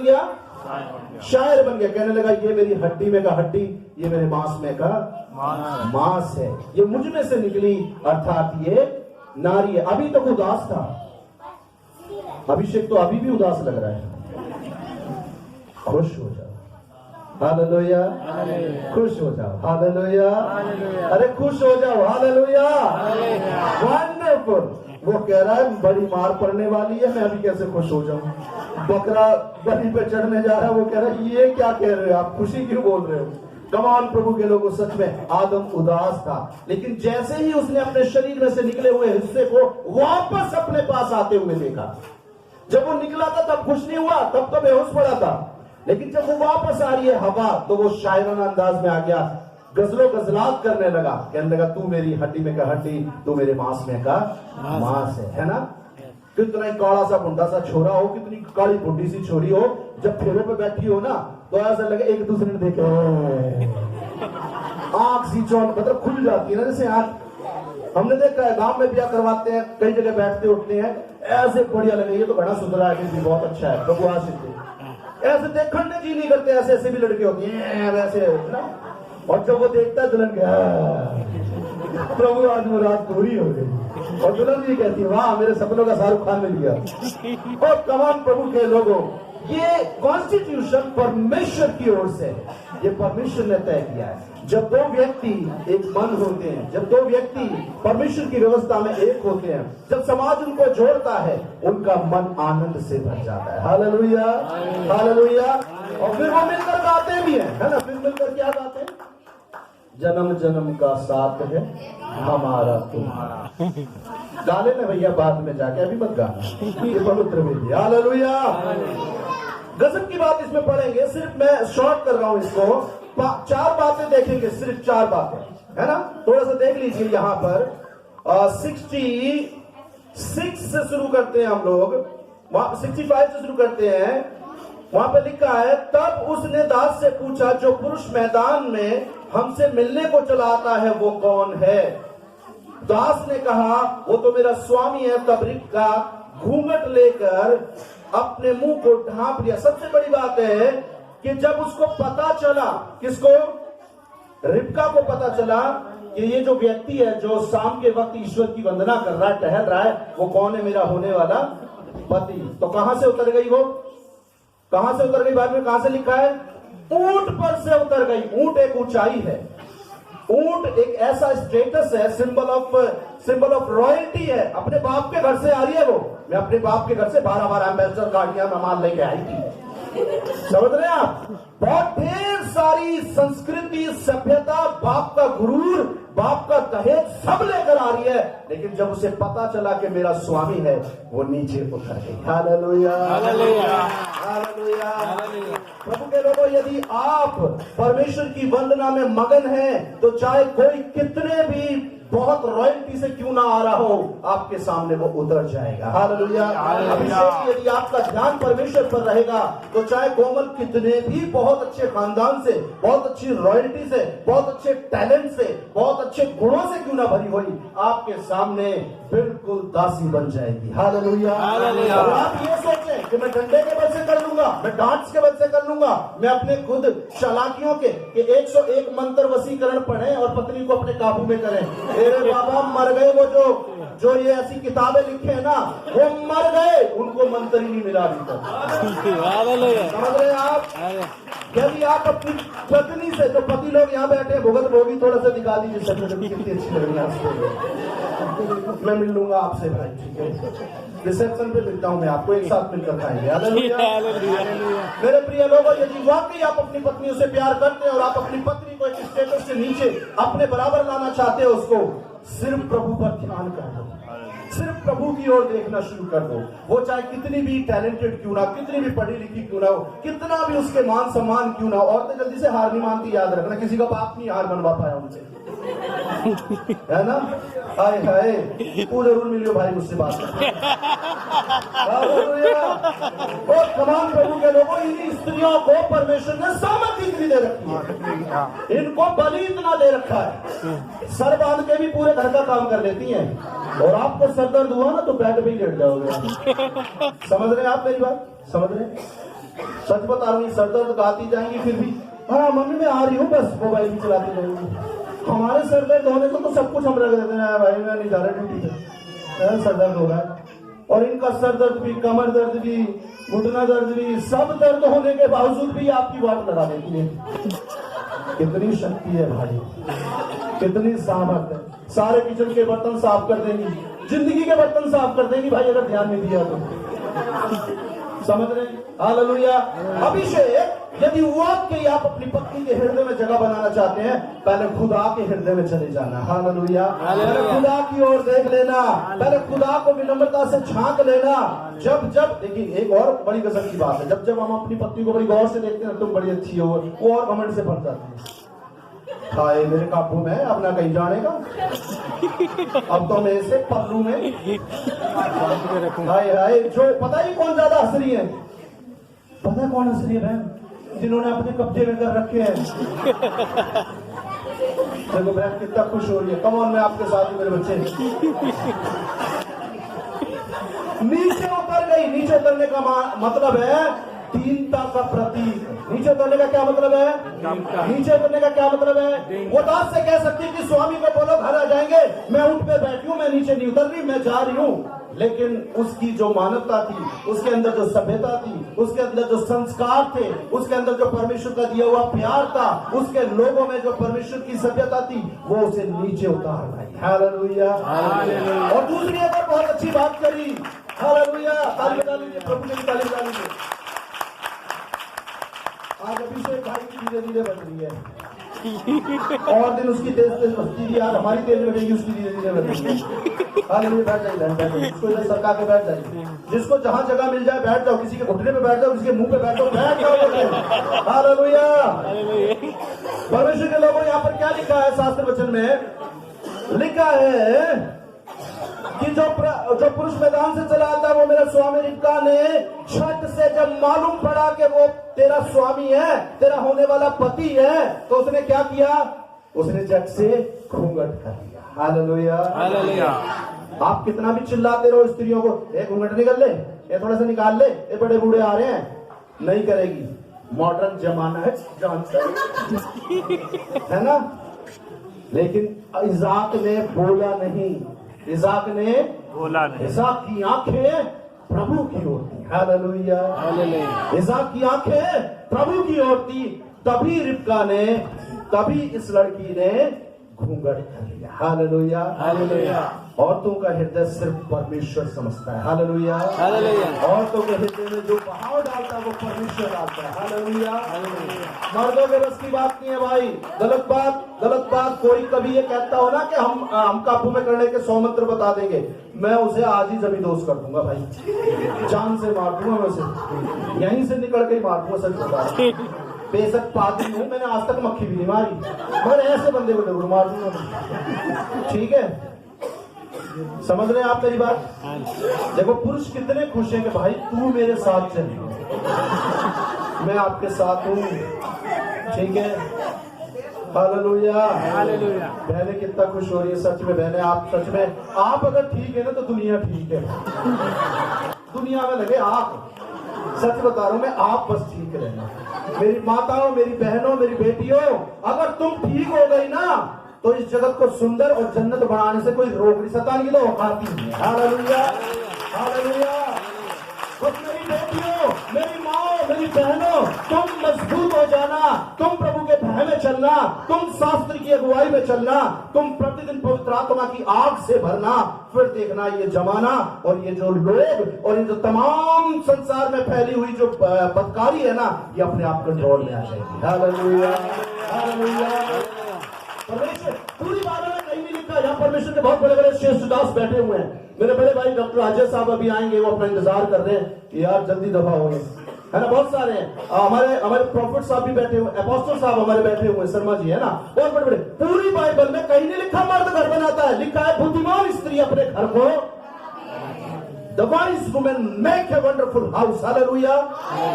गया? शायर बन गया। कहने लगा ये मेरी हड्डी में का हड्डी, ये मेरे मांस में का मांस है, ये मुझ में से निकली, अर्थात ये नारी है। अभी तक उदास था, अभिषेक तो अभी भी उदास लग रहा है। खुश हो जाओ, हालेलुया, खुश हो जाओ, हालेलुया, अरे खुश हो जाओ, हालेलुया, वंडरफुल। वो कह रहा है बड़ी मार पड़ने वाली है, मैं अभी कैसे खुश हो जाऊं? बकरा बलि पे चढ़ने जा रहा है, वो कह रहा है ये क्या कह रहे हो आप, खुशी क्यों बोल रहे हो? कमान प्रभु के लोगों, सच में आदम उदास था, लेकिन जैसे ही उसने अपने शरीर में से निकले हुए हिस्से को वापस अपने पास आते हुए देखा, जब वो निकला था तब खुश नहीं हुआ, तब तो बेहोश पड़ा था, लेकिन जब वो वापस आ रही है हवा, तो वो शायराना अंदाज में आ गया, गजलो गजलात करने लगा, कहने लगा तू मेरी हड्डी में का हड्डी, तू मेरे मांस में का मांस है ना? कितना ही काला सा बुंडा सा छोरा हो, कितनी काली बुंडी सी छोरी हो, जब फेरों पे बैठी हो ना, तो ऐसा लगे एक दूसरे ने देखे, आंख सी चौन मतलब खुल जाती है ना, जैसे आंख। हमने देखा है गांव में ब्याह करवाते हैं, कई जगह बैठते उठते हैं, ऐसे बढ़िया लगे, ये तो बड़ा सुंदर है, बहुत अच्छा है, प्रभु आशीष दे। ऐसे देखने जी नहीं करते, ऐसे ऐसे भी लड़के होती हैं वैसे ना, और जब वो देखता है दुल्हन क्या, प्रभु आज वो रात पूरी हो गई, और दुल्हन भी कहती है वाह मेरे सपनों का शाहरुख खान मिल गया। और तमाम प्रभु के लोगों, ये कॉन्स्टिट्यूशन परमेश्वर की ओर से, ये परमेश्वर ने तय किया है। जब दो व्यक्ति एक मन होते हैं, जब दो व्यक्ति परमेश्वर की व्यवस्था में एक होते हैं, जब समाज उनको जोड़ता है, उनका मन आनंद से भर जाता है। Hallelujah, hallelujah. और फिर वो मिलकर गाते भी हैं, है ना? फिर मिलकर क्या गाते हैं? जन्म जन्म का साथ है हमारा तुम्हारा। गा लेना भैया बाद में जाके, अभी मत गाना, ये पवित्र विधि। हालेलुया। गजब की बात इसमें पढ़ेंगे, सिर्फ मैं शॉर्ट कर रहा हूं इसको, चार बातें देखेंगे, सिर्फ चार बातें, है ना? थोड़ा सा देख लीजिए यहाँ पर 66 से शुरू करते हैं हम लोग, वहां 65 से शुरू करते हैं। वहां पे लिखा है, तब उसने दास से पूछा जो पुरुष मैदान में हमसे मिलने को चला आता है वो कौन है? दास ने कहा वो तो मेरा स्वामी है। तब रिबका घूंघट लेकर अपने मुंह को ढांप लिया। सबसे बड़ी बात है कि जब उसको पता चला, किसको? रिबका को पता चला कि ये जो व्यक्ति है जो शाम के वक्त ईश्वर की वंदना कर रहा है, टहल रहा है, वो कौन है? मेरा होने वाला पति। तो कहां से उतर गई वो? कहां से उतर गई? बाद में कहां से लिखा है? ऊंट पर से उतर गई। ऊंट एक ऊंचाई है, ऊंट एक ऐसा स्टेटस है, सिंबल ऑफ रॉयल्टी है। अपने बाप के घर से आ रही है वो। मैं अपने बाप के घर से 12 एम्बेसडर गाड़ियां मेहमान लेके आई थी, समझ रहे हैं आप? बहुत ढेर सारी संस्कृति, सभ्यता, बाप का गुरूर, बाप का दहेज सब लेकर आ रही है, लेकिन जब उसे पता चला कि मेरा स्वामी है, वो नीचे उतर गई। Hallelujah, hallelujah, hallelujah. प्रभु के लोगों, यदि आप परमेश्वर की वंदना में मगन हैं, तो चाहे कोई कितने भी बहुत रॉयल्टी से क्यों ना आ रहा हो, आपके सामने वो उतर जाएगा। हालेलुया। अभिषेक, यदि आपका ध्यान परमेश्वर पर रहेगा, तो चाहे कोमल कितने भी बहुत अच्छे खानदान से, बहुत अच्छी रॉयल्टी से, बहुत अच्छे टैलेंट से, बहुत अच्छे गुणों से क्यों ना भरी हुई, आपके सामने बिल्कुल दासी बन जाएगी। हालेलुया। और आप ये सोचें कि मैं डंडे के बल से कर लूंगा, मैं डांट्स के बल से कर लूंगा, मैं अपने खुद चालाकियों के 101 मंत्र वसीकरण पढ़ें और पत्नी को अपने काबू में करें। मेरे बाबा मर गए, वो जो ये ऐसी किताबें लिखे हैं ना, वो मर गए, उनको मंत्र ही नहीं मिला अभी तक। समझ रहे हैं आप? यदि आप अपनी पत्नी से, जो पति लोग यहाँ बैठे हैं, भुगत भोगी, थोड़ा सा दिखा दीजिए सच में कितनी अच्छी लग रही है। मैं मिल लूंगा आपसे भाई, ठीक है? रिसेप्शन पे मिलता हूँ मैं आपको, एक साथ मिलकर खाएंगे। मेरे प्रिय लोगों, यदि वाकई आप अपनी पत्नियों से प्यार करते हैं और आप अपनी पत्नी को एक स्टेटस से नीचे अपने बराबर लाना चाहते हो, उसको सिर्फ प्रभु पर ध्यान कर दो, सिर्फ प्रभु की ओर देखना शुरू कर दो। वो चाहे कितनी भी टैलेंटेड क्यों ना, कितनी भी पढ़ी लिखी क्यों ना हो, कितना भी उसके मान सम्मान क्यों ना हो। औरतें जल्दी से हार नहीं मानती, याद रखना, किसी का बाप नहीं हार मनवा पाया उनसे, है ना? हाय हाय, तू जरूर मिलियो भाई मुझसे बात कर। और तमाम प्रभु के लोगों, इन स्त्रियों को परमेश्वर ने सामर्थ्य इतनी दे रखी है, इनको बलि इतना दे रखा है, सर बांध के भी पूरे घर का काम कर लेती हैं। और आपको सर दर्द हुआ ना तो बेड पे ही लेट जाओगे। समझ रहे हैं आप मेरी बात? समझ रहे हैं? सच बता रही, सर दर्द गाती जाएंगी फिर भी हाँ मम्मी मैं आ रही हूँ, बस मोबाइल भी चलाती रहेंगी। हमारे सर दर्द होने को तो सब कुछ हम रख देते हैं, भाई मैं नहीं जा रहा ड्यूटी पे, सर दर्द हो रहा है। और इनका सर दर्द भी, कमर दर्द भी, घुटना दर्द भी, सब दर्द होने के बावजूद भी आपकी बात लगा देती है। कितनी शक्ति है भाई, कितनी सामर्थ है। सारे किचन के बर्तन साफ कर देंगी, जिंदगी के बर्तन साफ कर देंगी भाई, अगर ध्यान नहीं दिया तो। समझ रहे? हालेलुया। अभिषेक यदि हुआ कि आप अपनी पत्नी के हृदय में जगह बनाना चाहते हैं, पहले खुदा के हृदय में चले जाना। हालेलुया। पहले खुदा की ओर देख लेना, पहले खुदा को विनम्रता से झांक लेना। जब जब देखिए, एक और बड़ी गजब की बात है, जब जब हम अपनी पत्नी को बड़ी गौर से देखते हैं, तुम बड़ी अच्छी हो, वो और घमंड से भर जाती है। हाय मेरे काबू में अपना कहीं जाने का, अब तो मैं इसे पल्लू में हाय हाय। जो पता ही कौन ज्यादा हंस रही है, पता है कौन हंस रही है बहन? जिन्होंने अपने कब्जे में कर रखे हैं। देखो बहन कितना खुश हो रही है। कम ऑन, मैं आपके साथ हूँ मेरे बच्चे। नीचे उतर गई। नीचे उतरने का मतलब है दीनता का प्रतीक। नीचे उतरने का क्या मतलब है? नीचे उतरने का क्या मतलब है? वो दास से कह सकती है कि स्वामी को बोलो घर आ जाएंगे, मैं ऊंट पे बैठी हूं, मैं नीचे नहीं उतर रही, मैं जा रही हूं। लेकिन उसकी जो मानवता थी, उसके अंदर जो सभ्यता थी, उसके अंदर जो संस्कार थे, उसके अंदर जो परमेश्वर का दिया हुआ प्यार था, उसके लोगों में जो परमेश्वर की सभ्यता थी, वो उसे नीचे उतार लाई। हालेलुया। और दूसरी एक बहुत अच्छी बात करी। हालेलुया। ताली बजा लीजिए, प्रभु की ताली बजा लीजिए। आज अभिषेक भाई की धीरे धीरे बढ़ रही है, और दिन उसकी तेज तेज बस्ती थी, आज हमारी तेज बढ़ेगी, उसकी धीरे धीरे बढ़ रही है। हालेलुया। बैठ जाइए, जिसको इधर सरका के बैठ जाइए, जिसको जहां जगह मिल जाए बैठ जाओ, किसी के घुटने पे बैठ जाओ, किसी के मुंह पे बैठ जाओ, बैठ जाओ। हालेलुया। परमेश्वर के लोगों, यहाँ पर क्या लिखा है शास्त्र वचन में? लिखा है कि जो पुरुष मैदान से चला आता है, वो मेरा स्वामी रिबका ने छत से जब मालूम पड़ा कि वो तेरा स्वामी है, तेरा होने वाला पति है, तो उसने क्या किया? उसने झट से घूंघट कर लिया। हालेलुया। हालेलुया। आप कितना भी चिल्लाते रहो स्त्रियों को, एक घूंघट निकल ले, ये थोड़ा सा निकाल ले, ये बड़े बूढ़े आ रहे हैं, नहीं करेगी। मॉडर्न जमाना है, जानता है ना। लेकिन इज़ाक ने बोला नहीं, इज़ाक ने बोला नहीं। इज़ाक की आंखें प्रभु की ओर थी। हालेलुया। इज़ाक की आंखें प्रभु की ओर थी। तभी रिबका ने, तभी इस लड़की ने घूंघट कर लिया। हालेलुया। हालेलुया। औरतों का हृदय सिर्फ परमेश्वर समझता है। हालेलुया। हालेलुया। औरतों के हृदय में जो बहाव डालता है वो परमेश्वर डालता है। हालेलुया। मर्दों के बस की बात नहीं है भाई। गलत बात कोई कभी ये कहता हो ना कि हम काबू में करने के 100 मंत्र बता देंगे, मैं उसे आज ही जमींदोज कर दूंगा भाई, जान से मार दूंगा, मैं उसे यहीं से निकल के ही मार दूंगा। सच बता रहा हूं, बेशक पादरी हूं, मैंने आज तक मक्खी भी नहीं मारी, मगर ऐसे बंदे को जरूर मार दूंगा। ठीक है, समझ रहे हैं आप मेरी बात? देखो पुरुष कितने खुश हैं कि भाई तू मेरे साथ चल, मैं आपके साथ हूं। ठीक है, हालेलुया। हालेलुया। बहनें कितना खुश हो रही है सच में। बहनें आप सच में, आप अगर ठीक है ना तो दुनिया ठीक है। दुनिया में लगे आप, सच बता रहा हूं मैं, आप बस ठीक रहना। मेरी माताओं, मेरी बहनों, मेरी बेटियों, अगर तुम ठीक हो गई ना तो इस जगत को सुंदर और जन्नत बनाने से कोई रोक नहीं सकता। नहीं तो औकात ही नहीं है। हालेलुया। हालेलुया। बस मेरी बेटियों, मेरी माओ, मेरी बहनों, तुम मजबूत हो जाना, तुम प्रभु के भय में चलना, तुम शास्त्र की अगुवाई में चलना, तुम प्रतिदिन पवित्र आत्मा की आग से भरना। फिर देखना ये जमाना और ये जो लोग और ये जो तमाम संसार में फैली हुई जो बदकारी है ना, ये अपने आप कंट्रोल में आ जाएगी। हालेलुया। हालेलुया। परमेश्वर पूरी बाइबल में कहीं नहीं लिखा है। यहाँ परमेश्वर के बहुत बड़े बड़े श्रेष्ठ दास बैठे हुए हैं। मेरे बड़े भाई डॉक्टर राजेश साहब अभी आएंगे, वो अपना इंतजार कर रहे हैं कि यार जल्दी दफा हो गए, है ना। बहुत सारे हैं, हमारे प्रॉफिट साहब भी बैठे हुए, अपोस्टल साहब हमारे बैठे हुए, शर्मा जी, है ना, बहुत बड़े बड़े। पूरी बाइबल में कहीं नहीं लिखा मर्द घर बनाता है, लिखा है बुद्धिमान स्त्री अपने घर को, The wise woman make a wonderful house. Hallelujah.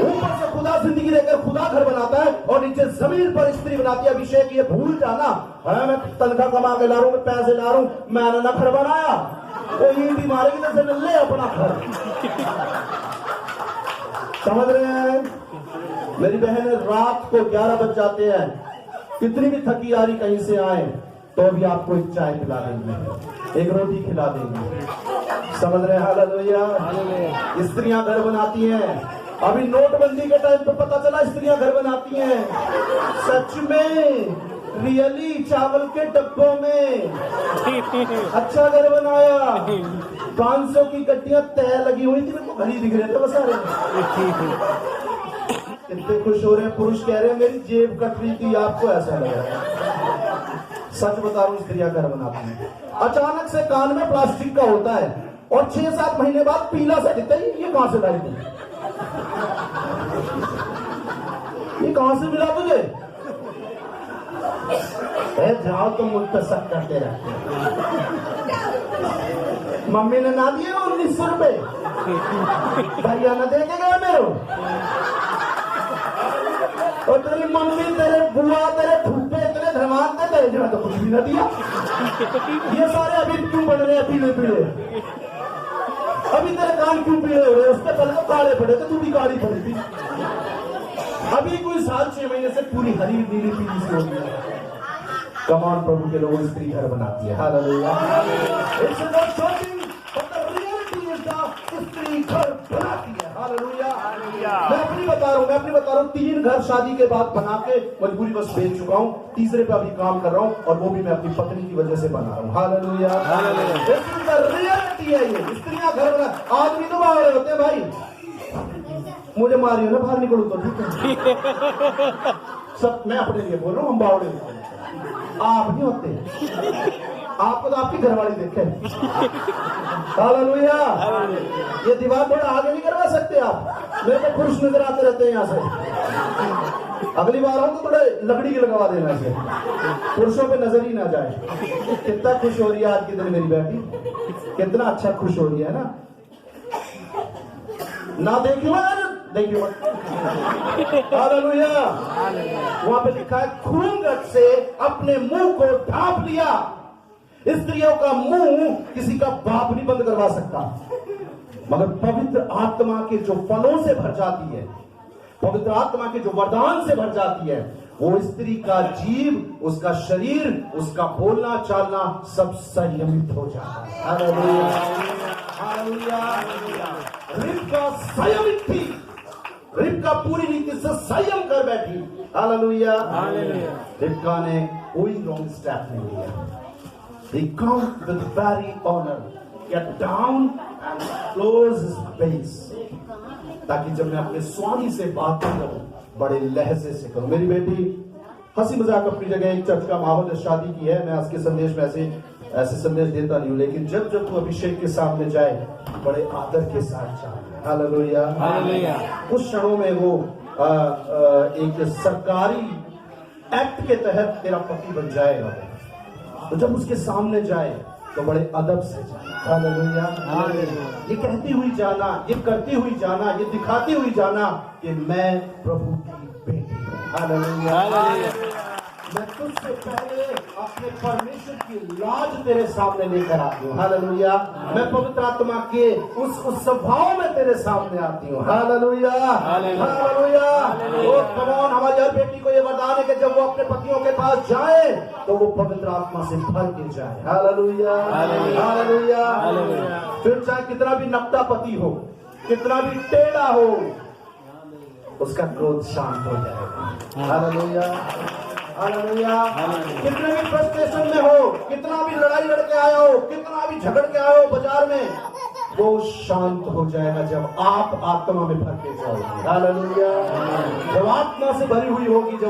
ऊपर से खुदा जिंदगी देकर खुदा घर बनाता है और नीचे जमीन पर स्त्री बनाती है। अभिषेक ये भूल जाना, मैं तनख्वाह कमा के ला रहा हूं, मैं पैसे ला रहा हूं, मैंने ना घर बनाया, तो ईंटी मारेगी तो ले अपना घर। समझ रहे हैं? मेरी बहन रात को 11 बज जाते हैं, कितनी भी थकी आ रही कहीं से आए तो भी आपको एक चाय पिला देंगे, एक रोटी खिला देंगे। समझ रहे हैं? हालेलुया। स्त्रियां घर बनाती हैं। अभी नोटबंदी के टाइम पे पता चला स्त्रियां घर बनाती हैं। सच में रियली चावल के डब्बों में अच्छा घर बनाया। 500 की गड्डियां तय लगी हुई थी, मेरे को घर ही दिख रहे थे बस सारे। कितने खुश हो रहे हैं पुरुष, कह रहे हैं मेरी जेब कट रही थी, आपको ऐसा लग रहा है। सच बता रहा हूं, स्त्रियां घर बनाती हैं। अचानक से कान में प्लास्टिक का होता है और 6-7 महीने बाद पीला सा दिखता है, ये कहां से लाई थी, ये कहां से मिला तुझे? जाओ तो मुझ पर शक करते रहते हैं। मम्मी ने ना दिए 1900 रुपए, भैया ने दे के गया मेरे, और तेरी मम्मी, तेरे बुआ, तेरे फूफे, तेरे धर्मांत ने तेरे जो तो कुछ भी ना दिया। ये सारे अभी क्यों बन रहे हैं पीले पीले? अभी तेरे कान क्यों पीले हो रहे? उसके पहले तो काले पड़े थे, तू भी काली पड़ी थी। अभी कोई 7-6 महीने से पूरी हरी नीली पीली सी हो गई। कमान प्रभु के लोगों स्त्री घर बनाती है। हालेलुया। स्त्री घर बनाती है। हालेलुया। मैं अपनी बता रहा हूँ 3 घर शादी के बाद बना के मजबूरी बस बेच चुका हूँ, तीसरे पे अभी काम कर रहा हूँ, और वो भी मैं अपनी पत्नी की वजह से बना रहा हूँ। हालेलुया। रियलिटी है ये। स्त्रियां घर बना, आदमी तो बाहर होते हैं भाई, मुझे मारियो ना बाहर निकलू तो ठीक है। सब मैं अपने लिए बोल रहा हूँ, हम बावड़े होते हैं, आप नहीं होते। आपको तो आपकी घरवाली देखे। हालेलुया। ये दीवार थोड़ा आगे नहीं करवा सकते आप? मेरे को पुरुष नजर आते रहते हैं यहाँ से। अगली बार हो तो थोड़े लकड़ी की लगवा देना इसे, पुरुषों पे नजर ही ना जाए। कितना खुश हो रही है आज के दिन मेरी बेटी, कितना अच्छा खुश हो रही है ना। ना देखियो देखियो। हालेलुया। वहां पे लिखा है घूंघट से अपने मुंह को ढांप लिया। स्त्रियों का मुंह किसी का बाप नहीं बंद करवा सकता, मगर पवित्र आत्मा के जो फलों से भर जाती है, पवित्र आत्मा के जो वरदान से भर जाती है, वो स्त्री का जीव, उसका शरीर, उसका बोलना चालना सब संयमित हो जाता है। हालेलुया। हालेलुया। रिबका संयमित थी, रिबका पूरी रीति से संयम कर बैठी। हालेलुया। रिबका ने कोई रॉन्ग स्टेप नहीं लिया। He come with very honor, get down and close his face, ताकि जब मैं अपने स्वामी से बात करूं बड़े लहजे से करूं। मेरी बेटी हंसी मजाक अपनी जगह, एक चर्च का माहौल है, शादी की है, मैं आज के संदेश में ऐसे संदेश देता नहीं हूं, लेकिन जब तू अभिषेक के सामने जाए बड़े आदर के साथ जाए। हालेलुया। हालेलुया। उस क्षणों में वो एक सरकारी एक्ट के तहत तेरा पति बन जाएगा, तो जब उसके सामने जाए तो बड़े अदब से जाए। हालेलुया। ये कहती हुई जाना, ये करती हुई जाना, ये दिखाती हुई जाना कि मैं प्रभु की बेटी हूं। हालेलुया। मैं तुझसे पहले अपने परमेश्वर की लाज तेरे सामने लेकर आती हूँ। हालेलुया। मैं पवित्र आत्मा के उस स्वभाव में तेरे सामने आती हूँ। Hallelujah. Hallelujah. Oh come on, हमारी हर बेटी को ये वरदान है कि जब वो अपने पतियों के पास जाए तो वो पवित्र आत्मा से भर के जाए। हालेलुया। हालेलुया। फिर चाहे कितना भी नकटा पति हो, कितना भी टेढ़ा हो, उसका क्रोध शांत हो जाएगा। हालेलुया। हालेलुया। कितने भी फ्रस्ट्रेशन में हो, कितना भी लड़ाई लड़के आया हो, कितना भी झगड़ के आया हो बाजार में, वो शांत हो जाएगा जब आप आत्मा में भर के जाओगे। हालेलुया। जब आत्मा से भरी हुई होगी, जब